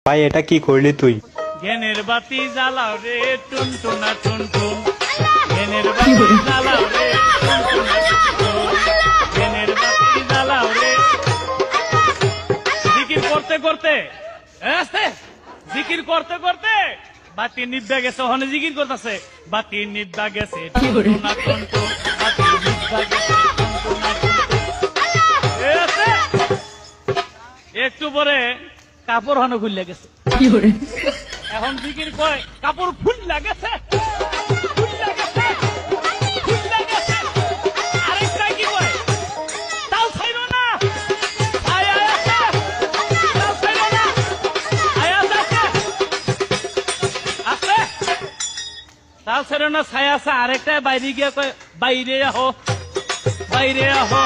ভাই এটা কি করলি তুই? জ্ঞানের বাতি জ্বালাও রে টুনটুনা টুনটুন, জ্ঞানের বাতি জ্বালাও রে টুনটুনা টুনটুন, জ্ঞানের বাতি জ্বালাও রে। জিকির করতে করতে আস্তে, জিকির করতে করতে বাতি নিভা গেছে, ওখানে জিকির করতেছে বাতি নিভা গেছে টুনটুনা টুনটুন, বাতি নিভা গেছে টুনটুনা টুনটুন। আস্তে, একটু পরে কাপড় হানো খুললে গেছে। এখন জিকির কয় কাপড় ফুল লাগেছে, আরেকটা কি কয় তাও ছাইরো না, আয় আয় আছে, তাও ছাইরো না, আয় আছে আছে, তাও ছাইরো না, ছায়া আছে। আরেকটা বাইরে গিয়ে কয় বাইরে আহো, বাইরে আহো।